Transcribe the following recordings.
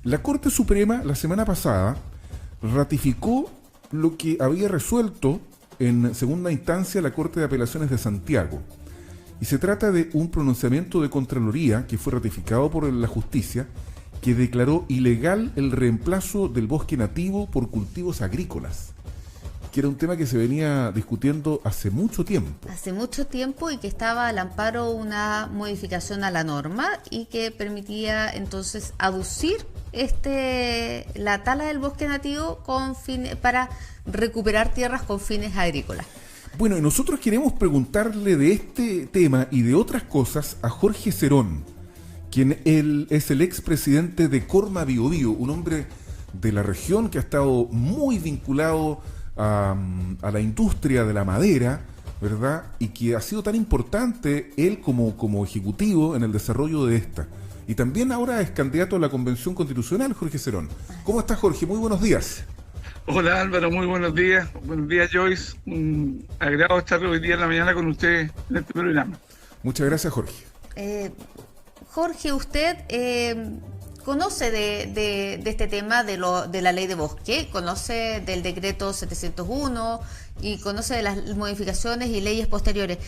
La Corte Suprema la semana pasada ratificó lo que había resuelto en segunda instancia la Corte de Apelaciones de Santiago. Y se trata de un pronunciamiento de Contraloría que fue ratificado por la justicia, que declaró ilegal el reemplazo del bosque nativo por cultivos agrícolas, que era un tema que se venía discutiendo hace mucho tiempo. Hace mucho tiempo, y que estaba al amparo una modificación a la norma y que permitía entonces aducir la tala del bosque nativo para recuperar tierras con fines agrícolas. Bueno, y nosotros queremos preguntarle de este tema y de otras cosas a Jorge Cerón, quien él es el expresidente de Corma Biobío, un hombre de la región que ha estado muy vinculado a la industria de la madera, ¿verdad? Y que ha sido tan importante él como ejecutivo en el desarrollo de esta. Y también ahora es candidato a la Convención Constitucional, Jorge Cerón. ¿Cómo estás, Jorge? Muy buenos días. Hola Álvaro, muy buenos días. Buenos días, Joyce. Un agrado estar hoy día en la mañana con usted en este programa. Muchas gracias, Jorge. Jorge, usted conoce de este tema de la ley de bosque, conoce del decreto 701 y conoce de las modificaciones y leyes posteriores.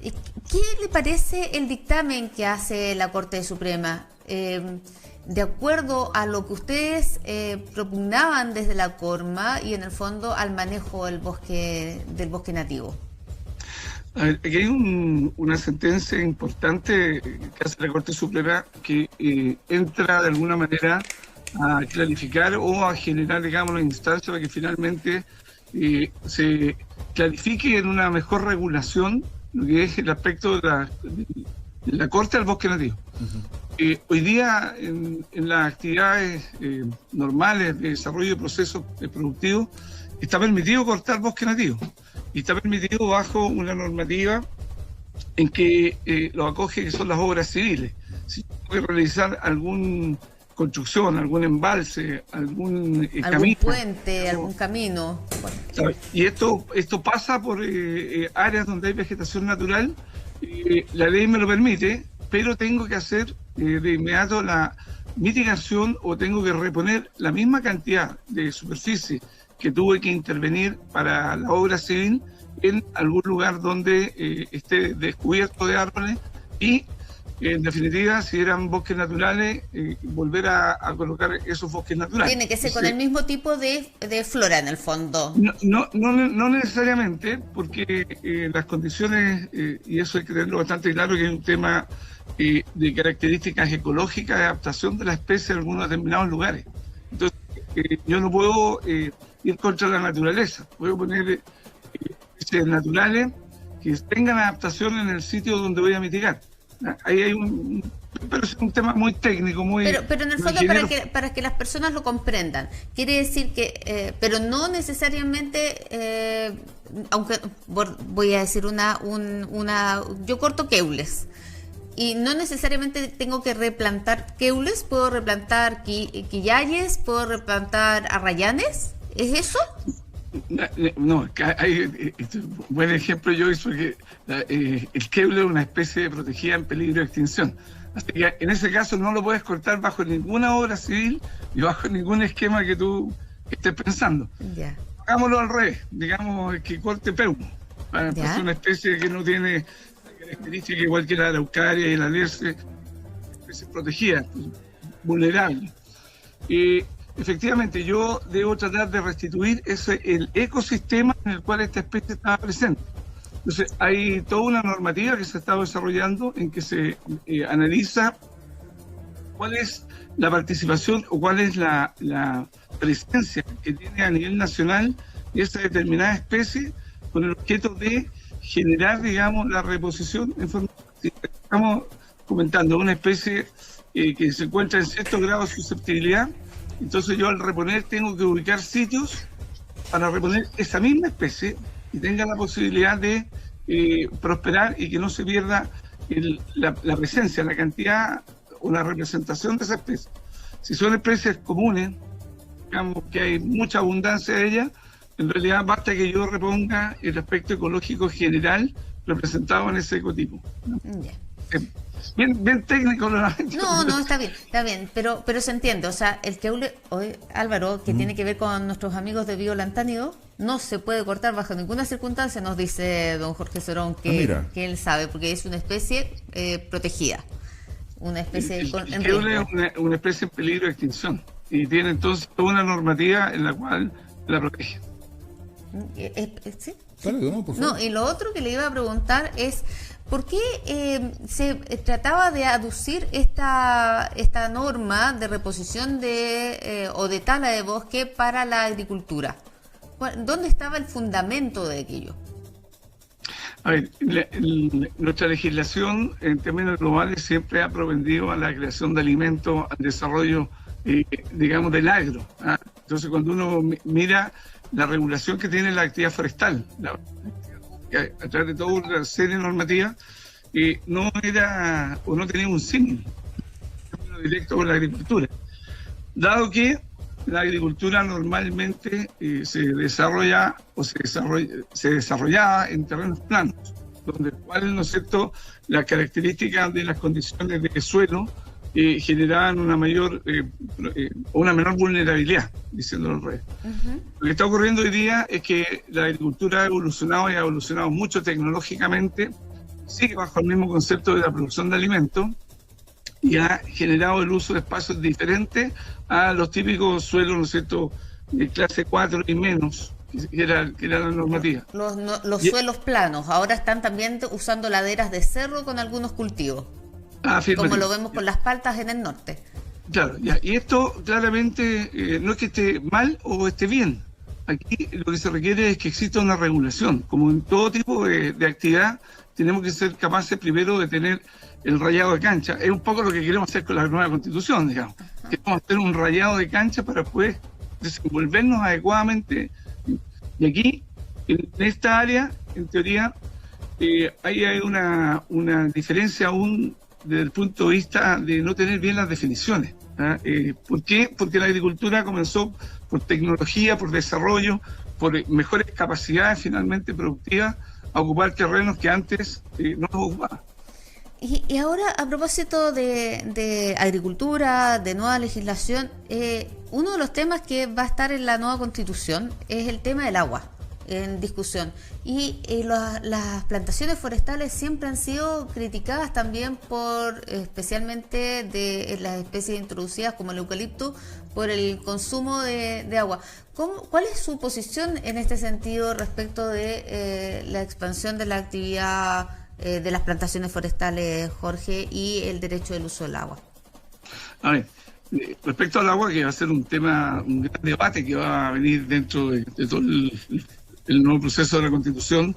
¿Qué le parece el dictamen que hace la Corte Suprema? De acuerdo a lo que ustedes propugnaban desde la Corma y en el fondo al manejo del bosque nativo. A ver, aquí hay una sentencia importante que hace la Corte Suprema que entra de alguna manera a clarificar o a generar, digamos, la instancia para que finalmente se clarifique en una mejor regulación lo que es el aspecto de la corte del bosque nativo. Hoy día en las actividades normales de desarrollo de procesos productivos está permitido cortar bosque nativo y está permitido bajo una normativa en que lo acoge, que son las obras civiles. Si tengo que realizar alguna construcción, algún embalse, algún camino, puente, algún camino. ¿sabes? Y esto pasa por áreas donde hay vegetación natural. La ley me lo permite, pero tengo que hacer de inmediato la mitigación o tengo que reponer la misma cantidad de superficie que tuve que intervenir para la obra civil en algún lugar donde esté descubierto de árboles y, en definitiva, si eran bosques naturales, volver a colocar esos bosques naturales. Tiene que ser con el mismo tipo de flora en el fondo. No necesariamente, porque las condiciones, y eso hay que tenerlo bastante claro, que es un tema de características ecológicas de adaptación de la especie en algunos determinados lugares. Entonces, yo no puedo ir contra la naturaleza, puedo poner especies naturales que tengan adaptación en el sitio donde voy a mitigar. Ahí hay pero es un tema muy técnico, pero en el fondo para que las personas lo comprendan, quiere decir que pero no necesariamente aunque voy a decir yo corto queules y no necesariamente tengo que replantar queules, puedo replantar quillayes, puedo replantar arrayanes, ¿es eso? No, hay buen ejemplo, Joyce, porque el queule es una especie protegida en peligro de extinción. Así que en ese caso no lo puedes cortar bajo ninguna obra civil y bajo ningún esquema que tú estés pensando. Ya. Hagámoslo al revés, digamos que corte peumo. Es una especie que no tiene características igual que la araucaria y la alerce, especie protegida, vulnerable. Efectivamente, yo debo tratar de restituir el ecosistema en el cual esta especie estaba presente. Entonces, hay toda una normativa que se está desarrollando en que se analiza cuál es la participación o cuál es la presencia que tiene a nivel nacional esa determinada especie con el objeto de generar, digamos, la reposición en forma... Estamos comentando una especie que se encuentra en cierto grado de susceptibilidad. Entonces yo al reponer tengo que ubicar sitios para reponer esa misma especie y tenga la posibilidad de prosperar y que no se pierda la presencia, la cantidad o la representación de esa especie. Si son especies comunes, digamos que hay mucha abundancia de ellas, en realidad basta que yo reponga el aspecto ecológico general representado en ese ecotipo, ¿no? bien técnico. No, está bien, pero se entiende. O sea, el que hoy, Álvaro, que tiene que ver con nuestros amigos de Biolantánido, no se puede cortar bajo ninguna circunstancia, nos dice don Jorge Cerón, que él sabe, porque es una especie protegida. Una especie el queule es una especie en peligro de extinción y tiene entonces toda una normativa en la cual la protege. ¿Sí? Claro, no, y lo otro que le iba a preguntar es ¿por qué se trataba de aducir esta norma de reposición o de tala de bosque para la agricultura? ¿Dónde estaba el fundamento de aquello? A ver, nuestra legislación en términos globales siempre ha propendido a la creación de alimentos, al desarrollo, digamos, del agro. ¿Ah? Entonces, cuando uno mira la regulación que tiene la actividad forestal, a través de toda una serie de normativas, no era o no tenía un símil directo con la agricultura. Dado que la agricultura normalmente se desarrolla o se desarrollaba en terrenos planos, donde cual, ¿no es cierto?, las características de las condiciones de suelo generaban una menor vulnerabilidad, diciéndolo al revés. Lo que está ocurriendo hoy día es que la agricultura ha evolucionado y ha evolucionado mucho tecnológicamente, sigue bajo el mismo concepto de la producción de alimentos y ha generado el uso de espacios diferentes a los típicos suelos, ¿no es cierto?, de clase 4 y menos, que era la normativa. Los suelos planos, ahora están también usando laderas de cerro con algunos cultivos. Como lo vemos con las paltas en el norte. Claro, y esto claramente no es que esté mal o esté bien. Aquí lo que se requiere es que exista una regulación. Como en todo tipo de actividad, tenemos que ser capaces primero de tener el rayado de cancha. Es un poco lo que queremos hacer con la nueva Constitución, digamos. Queremos hacer un rayado de cancha para poder desenvolvernos adecuadamente. Y aquí, en esta área, en teoría, ahí hay una diferencia aún desde el punto de vista de no tener bien las definiciones. ¿Por qué? Porque la agricultura comenzó por tecnología, por desarrollo, por mejores capacidades finalmente productivas a ocupar terrenos que antes no los ocupaban. Y ahora, a propósito de agricultura, de nueva legislación, uno de los temas que va a estar en la nueva Constitución es el tema del agua en discusión. Y las plantaciones forestales siempre han sido criticadas también especialmente de las especies introducidas como el eucalipto, por el consumo de agua. ¿Cuál es su posición en este sentido respecto de la expansión de la actividad de las plantaciones forestales, Jorge, y el derecho del uso del agua? A ver, respecto al agua, que va a ser un gran debate que va a venir dentro de todo el nuevo proceso de la Constitución.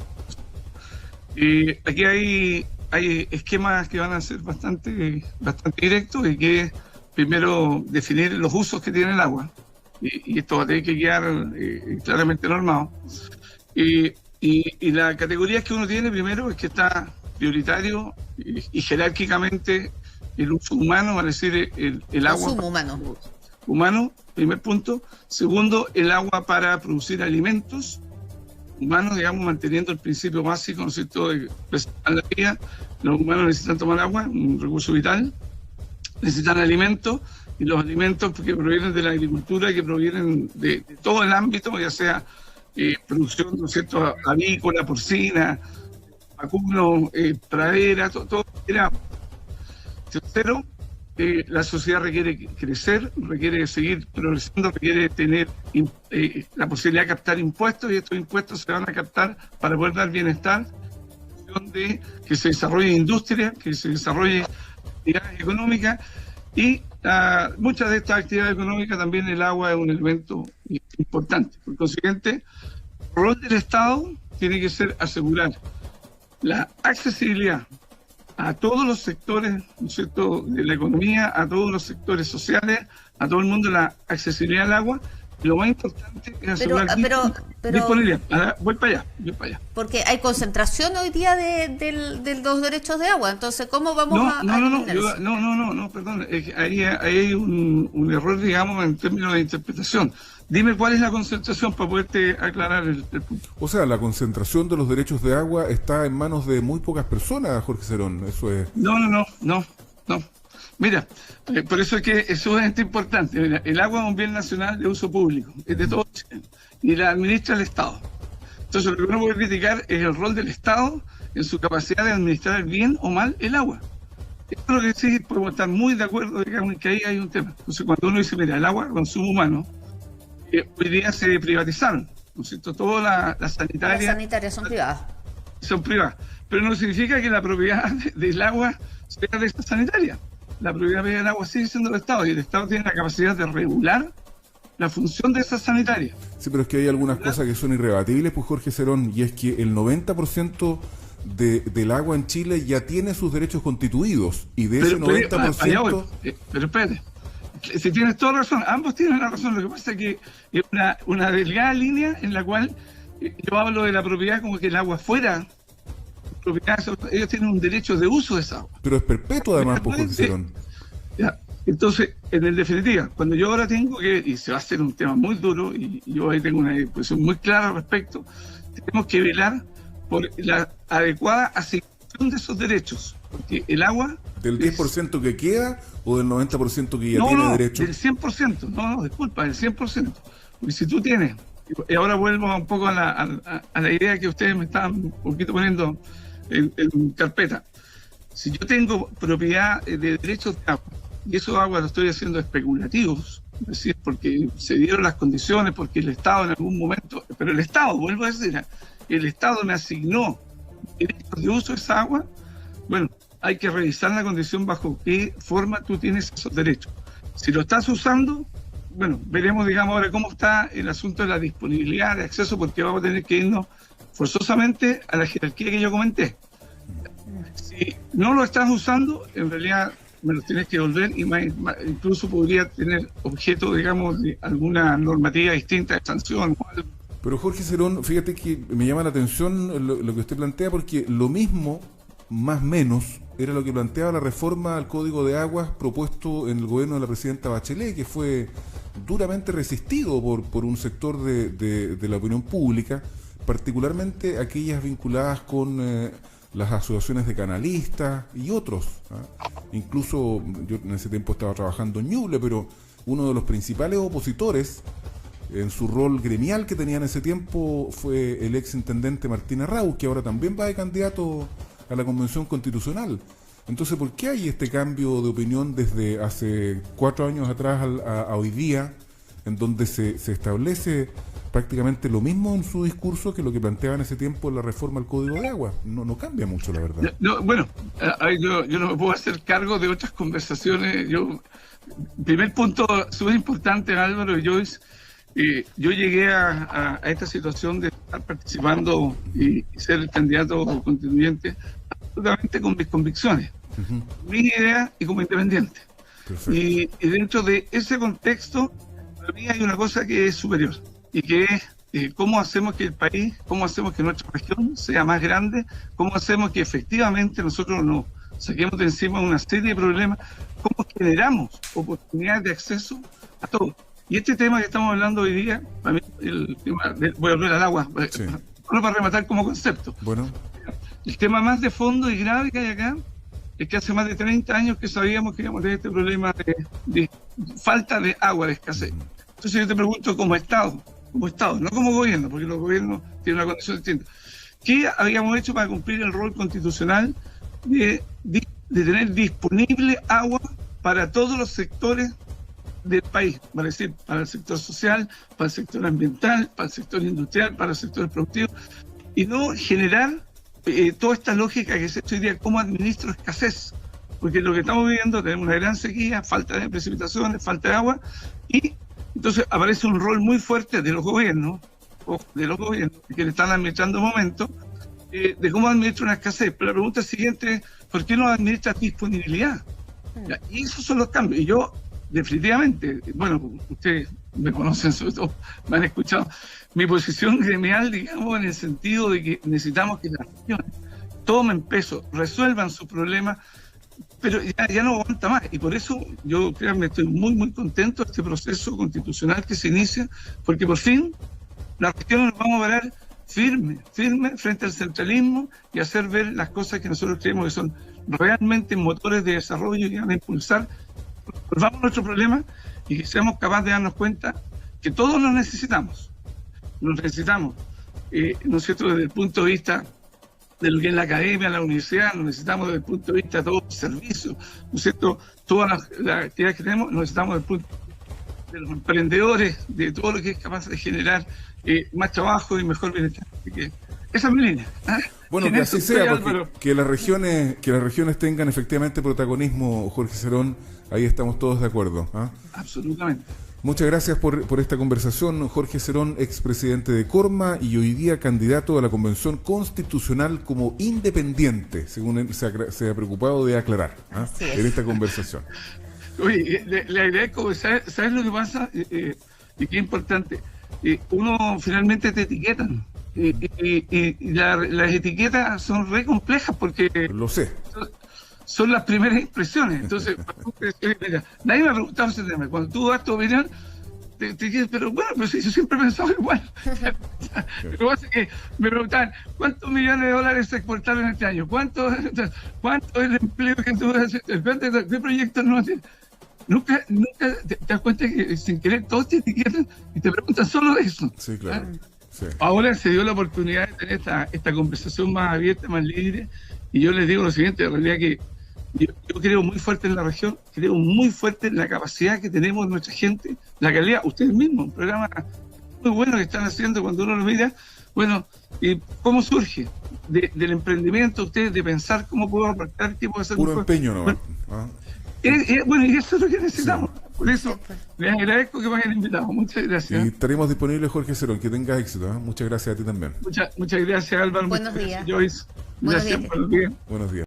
Aquí hay esquemas que van a ser bastante directos y que primero definir los usos que tiene el agua. Y esto va a tener que quedar claramente normado. Y la categoría que uno tiene primero es que está prioritario y jerárquicamente el uso humano, es decir, el agua. Consumo humano, primer punto. Segundo, el agua para producir alimentos humanos, digamos, manteniendo el principio básico, ¿no es cierto?, de preservar la vida. Los humanos necesitan tomar agua, un recurso vital, necesitan alimentos, y los alimentos que provienen de la agricultura, que provienen de todo el ámbito, ya sea producción, ¿no es cierto?, avícola, porcina, vacuno, pradera, todo era. Tercero, la sociedad requiere crecer, requiere seguir progresando, requiere tener la posibilidad de captar impuestos, y estos impuestos se van a captar para poder dar bienestar, de que se desarrolle industria, que se desarrolle actividades económicas, y muchas de estas actividades económicas también el agua es un elemento importante. Por consiguiente, el rol del Estado tiene que ser asegurar la accesibilidad a todos los sectores, ¿no es cierto?, de la economía, a todos los sectores sociales, a todo el mundo, la accesibilidad al agua, Lo más importante es asegurar disponibilidad. Voy para allá. Porque hay concentración hoy día de los derechos de agua, entonces ¿cómo vamos a No, perdón, ahí hay un error, digamos, en términos de interpretación. Dime cuál es la concentración para poderte aclarar el punto. O sea, la concentración de los derechos de agua está en manos de muy pocas personas, Jorge Cerón, eso es... No. Mira, por eso es que es sumamente importante. Mira, el agua es un bien nacional de uso público, es de todos, y la administra el Estado. Entonces, lo que uno puede criticar es el rol del Estado en su capacidad de administrar bien o mal el agua. Esto es lo que sí podemos estar muy de acuerdo, digamos, en que ahí hay un tema. Entonces, cuando uno dice, mira, el agua, consumo humano, hoy día se privatizaron, ¿no es cierto? Todas las sanitarias... Las sanitarias son privadas. Son privadas. Pero no significa que la propiedad del agua sea de esta sanitaria. La propiedad del agua sigue siendo del Estado y el Estado tiene la capacidad de regular la función de esa sanitaria. Sí, pero es que hay algunas cosas que son irrebatibles, pues Jorge Cerón, y es que el 90% del agua en Chile ya tiene sus derechos constituidos, y de ese 90%... Pero espérate, si tienes toda razón, ambos tienen la razón, lo que pasa es que es una delgada línea en la cual yo hablo de la propiedad como que el agua fuera... ellos tienen un derecho de uso de esa agua. Pero es perpetuo además, por Jorge Cerón. Entonces, en definitiva, cuando yo ahora tengo que, y se va a hacer un tema muy duro, y yo ahí tengo una posición muy clara al respecto, tenemos que velar por la adecuada asignación de esos derechos, porque el agua... ¿Del 10% que queda o del 90% que ya tiene derecho? Del 100%, disculpa, del 100%. Porque si tú tienes, y ahora vuelvo un poco a la idea que ustedes me estaban un poquito poniendo en carpeta. Si yo tengo propiedad de derechos de agua, y esos aguas lo estoy haciendo especulativos, es decir, porque se dieron las condiciones, porque el Estado en algún momento, pero el Estado, vuelvo a decir, el Estado me asignó derechos de uso de esa agua, bueno, hay que revisar la condición bajo qué forma tú tienes esos derechos. Si lo estás usando, bueno, veremos, digamos, ahora cómo está el asunto de la disponibilidad de acceso, porque vamos a tener que irnos forzosamente a la jerarquía que yo comenté. Si no lo estás usando, en realidad me lo tienes que devolver y incluso podría tener objeto, digamos, de alguna normativa distinta de sanción o algo. Pero Jorge Cerón, fíjate que me llama la atención lo que usted plantea, porque lo mismo, más o menos, era lo que planteaba la reforma al Código de Aguas propuesto en el gobierno de la presidenta Bachelet, que fue duramente resistido por un sector de la opinión pública, particularmente aquellas vinculadas con las asociaciones de canalistas y otros. Incluso yo en ese tiempo estaba trabajando en Ñuble, pero uno de los principales opositores en su rol gremial que tenía en ese tiempo fue el ex intendente Martín Arrau, que ahora también va de candidato a la Convención Constitucional. Entonces, ¿por qué hay este cambio de opinión desde hace 4 años atrás a hoy día, en donde se establece prácticamente lo mismo en su discurso que lo que planteaba en ese tiempo la reforma al Código de Agua? No cambia mucho, la verdad. Bueno, yo no me puedo hacer cargo de otras conversaciones. Primer punto súper importante, Álvaro y Joyce, yo llegué a esta situación de estar participando y ser el candidato constituyente absolutamente con mis convicciones, mis ideas y como independiente. Y dentro de ese contexto, para mí hay una cosa que es superior, y que es cómo hacemos que el país, cómo hacemos que nuestra región sea más grande, cómo hacemos que efectivamente nosotros nos saquemos de encima una serie de problemas, cómo generamos oportunidades de acceso a todo. Y este tema que estamos hablando hoy día, para mí, voy a volver al agua, solo para rematar como concepto. Bueno. El tema más de fondo y grave que hay acá es que hace más de 30 años que sabíamos que íbamos a tener este problema de falta de agua, de escasez. Entonces yo te pregunto, como Estado, no como gobierno, porque los gobiernos tienen una condición distinta, ¿qué habíamos hecho para cumplir el rol constitucional de tener disponible agua para todos los sectores del país? Para decir, para el sector social, para el sector ambiental, para el sector industrial, para el sector productivo, y no generar toda esta lógica que se ha hecho hoy día, cómo administro escasez, porque lo que estamos viviendo, tenemos una gran sequía, falta de precipitaciones, falta de agua, y entonces aparece un rol muy fuerte de los gobiernos, que le están administrando un momento, de cómo administra una escasez. Pero la pregunta siguiente es, ¿por qué no administra disponibilidad? Y esos son los cambios. Y yo definitivamente, bueno, ustedes me conocen, sobre todo me han escuchado, mi posición gremial, digamos, en el sentido de que necesitamos que las regiones tomen peso, resuelvan sus problemas, pero ya no aguanta más. Y por eso yo, créanme, estoy muy, muy contento de este proceso constitucional que se inicia, porque por fin las regiones nos vamos a parar firme frente al centralismo y hacer ver las cosas que nosotros creemos que son realmente motores de desarrollo y van a impulsar, resolvamos nuestros problemas y que seamos capaces de darnos cuenta que todos nos necesitamos, ¿no es cierto?, desde el punto de vista de lo que es la academia, la universidad, nos necesitamos desde el punto de vista de todos los servicios, ¿no es cierto?, todas las actividades que tenemos, nos necesitamos desde el punto de los emprendedores, de todo lo que es capaz de generar más trabajo y mejor bienestar. Así que esa es mi línea. Bueno, que así sea, porque que las regiones tengan efectivamente protagonismo, Jorge Cerón, ahí estamos todos de acuerdo. Absolutamente. Muchas gracias por esta conversación, Jorge Cerón, expresidente de Corma y hoy día candidato a la Convención Constitucional como independiente, según se ha preocupado de aclarar en esta conversación. Oye, le agradezco, ¿sabes lo que pasa? Y que es importante. Uno finalmente te etiquetan. Y las etiquetas son re complejas porque... Lo sé. Son las primeras impresiones. Entonces, mira, nadie me ha preguntado ese tema. Cuando tú das tu opinión, te quedas, pero bueno, pero sí, yo siempre he pensado igual. Lo que pasa es que me preguntaban, ¿cuántos millones de dólares se exportaron este año? ¿Cuánto es el empleo que tú haces? ¿Qué proyectos no haces? Nunca te das cuenta que sin querer todos te etiquetan y te preguntan solo de eso. Sí, claro. Sí. Ahora se dio la oportunidad de tener esta conversación más abierta, más libre, y yo les digo lo siguiente, en realidad que yo creo muy fuerte en la región, creo muy fuerte en la capacidad que tenemos nuestra gente, la calidad, ustedes mismos, un programa muy bueno que están haciendo cuando uno lo mira. Bueno, ¿y cómo surge? Del emprendimiento, ustedes, de pensar cómo puedo aportar, qué puedo hacer. Puro empeño, ¿no? Bueno, y eso es lo que necesitamos. Sí. Por eso les agradezco que me hayan invitado. Muchas gracias. Y estaremos disponibles, Jorge Cerón. Que tengas éxito. Muchas gracias a ti también. Muchas gracias, Álvaro. Buenos días. Joyce. Gracias. Buenos días. Buenos días.